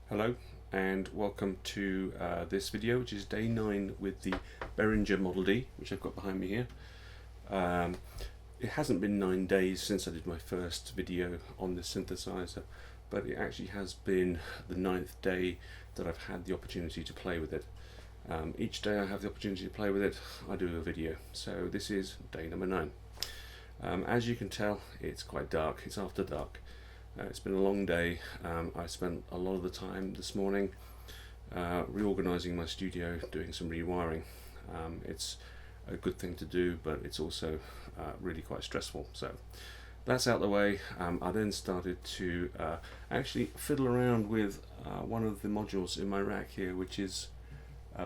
Hello and welcome to this video, which is day 9 with the Behringer Model D, which I've got behind me here. It hasn't been 9 days since I did my first video on this synthesizer, but it actually has been the 9th day that I've had the opportunity to play with it. Each day I have the opportunity to play with it, I do a video. So this is day number 9. As you can tell, it's quite dark, it's after dark. It's been a long day. I spent a lot of the time this morning reorganising my studio, doing some rewiring. It's a good thing to do, but it's also really quite stressful. So that's out the way. I then started to actually fiddle around with one of the modules in my rack here, which is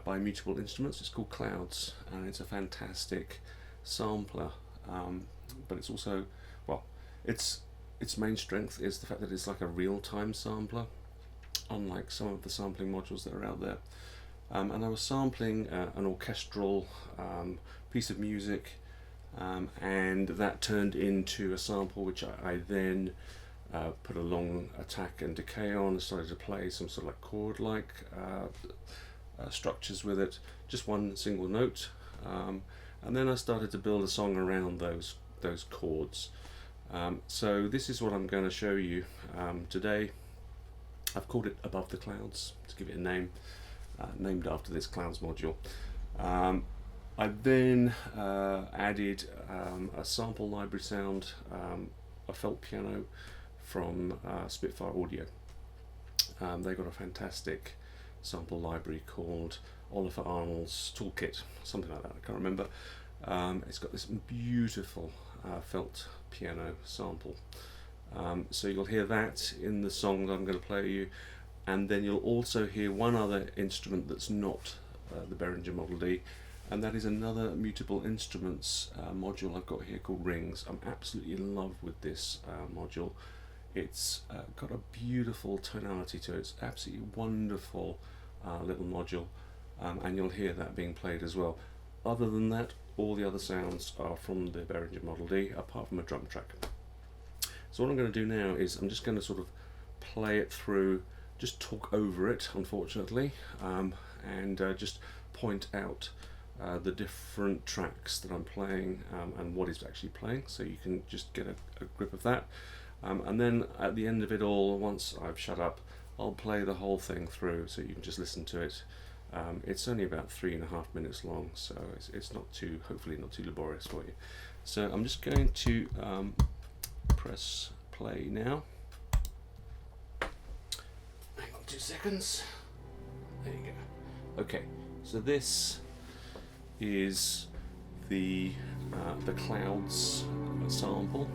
by Mutable Instruments. It's called Clouds, and it's a fantastic sampler. But it's also, well, its main strength is the fact that it's like a real-time sampler, unlike some of the sampling modules that are out there. And I was sampling an orchestral piece of music, and that turned into a sample which I then put a long attack and decay on and started to play some sort of like chord-like structures with it, just one single note. And then I started to build a song around those chords. So this is what I'm going to show you today. I've called it Above the Clouds to give it a name, named after this Clouds module. I then added a sample library sound, a felt piano from Spitfire Audio. They got a fantastic sample library called Oliver Arnold's Toolkit, something like that, I can't remember. It's got this beautiful felt piano sample, so you'll hear that in the song that I'm going to play you, and then you'll also hear one other instrument that's not the Behringer Model D, and that is another Mutable Instruments module I've got here called Rings. I'm absolutely in love with this module. It's got a beautiful tonality to it. It's absolutely wonderful little module, and you'll hear that being played as well. Other than that, all the other sounds are from the Behringer Model D, apart from a drum track. So what I'm going to do now is I'm just going to sort of play it through, just talk over it, unfortunately, and just point out the different tracks that I'm playing and what it's actually playing, so you can just get a grip of that. And then at the end of it all, once I've shut up, I'll play the whole thing through so you can just listen to it. It's only about 3.5 minutes long, so it's not too, hopefully not too laborious for you. So I'm just going to press play now. Hang on 2 seconds. There you go. Okay, so this is the Clouds sample,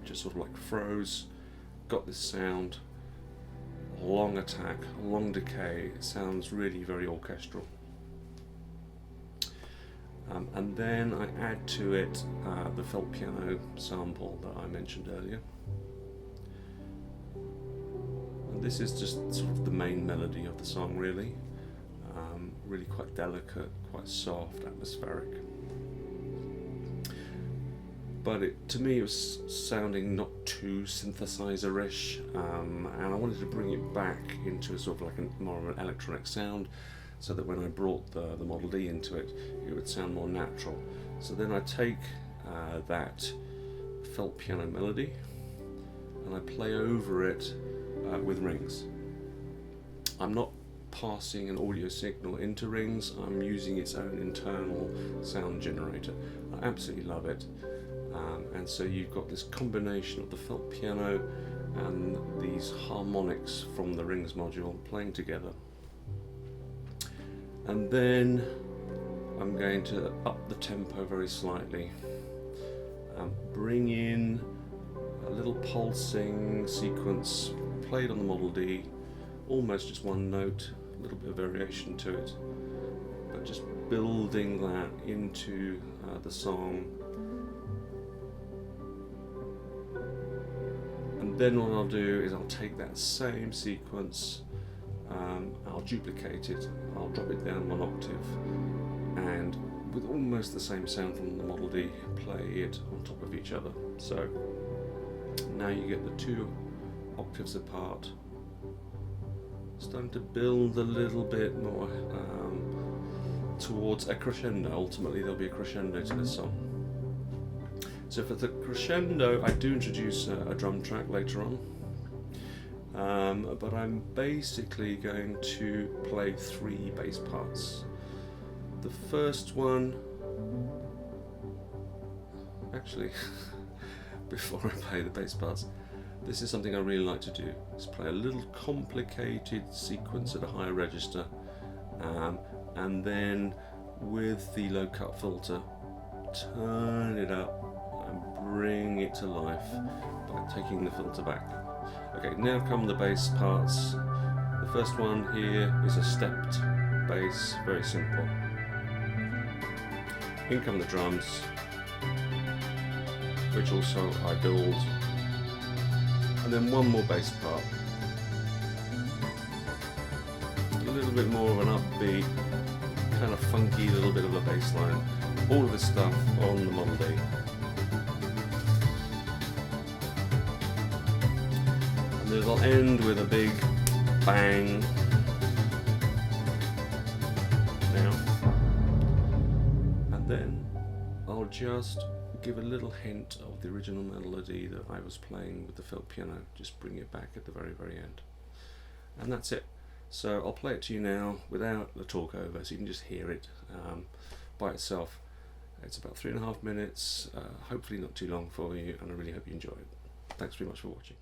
just sort of like froze. Got this sound. Long attack, long decay. It sounds really very orchestral. And then I add to it the felt piano sample that I mentioned earlier. And this is just sort of the main melody of the song, really. Really quite delicate, quite soft, atmospheric. But to me it was sounding not too synthesizer-ish, and I wanted to bring it back into a sort of like more of an electronic sound, so that when I brought the Model D into it, it would sound more natural. So then I take that felt piano melody and I play over it with rings. I'm not passing an audio signal into rings, I'm using its own internal sound generator. I absolutely love it. And so you've got this combination of the felt piano and these harmonics from the Rings module playing together. And then I'm going to up the tempo very slightly, bring in a little pulsing sequence played on the Model D, almost just one note, a little bit of variation to it, but just building that into the song. And then what I'll do is I'll take that same sequence, I'll duplicate it, I'll drop it down 1 octave, and with almost the same sound from the Model D, play it on top of each other. So now you get the 2 octaves apart, starting to build a little bit more towards a crescendo. Ultimately there'll be a crescendo to this song. So for the crescendo I do introduce a drum track later on, but I'm basically going to play 3 bass parts. The first one, actually before I play the bass parts, this is something I really like to do, is play a little complicated sequence at a higher register, and then with the low cut filter turn it up and bring it to life by taking the filter back. Okay, now come the bass parts. The first one here is a stepped bass, very simple. In come the drums, which also I build, and then one more bass part, a little bit more of an upbeat, kind of funky little bit of a bass line. All of this stuff on the Model D. And it'll end with a big bang now, and then I'll just give a little hint of the original melody that I was playing with the felt piano, just bring it back at the very end, and that's it. So I'll play it to you now without the talk over, so you can just hear it by itself. It's about 3.5 minutes, hopefully not too long for you, and I really hope you enjoy it. Thanks very much for watching.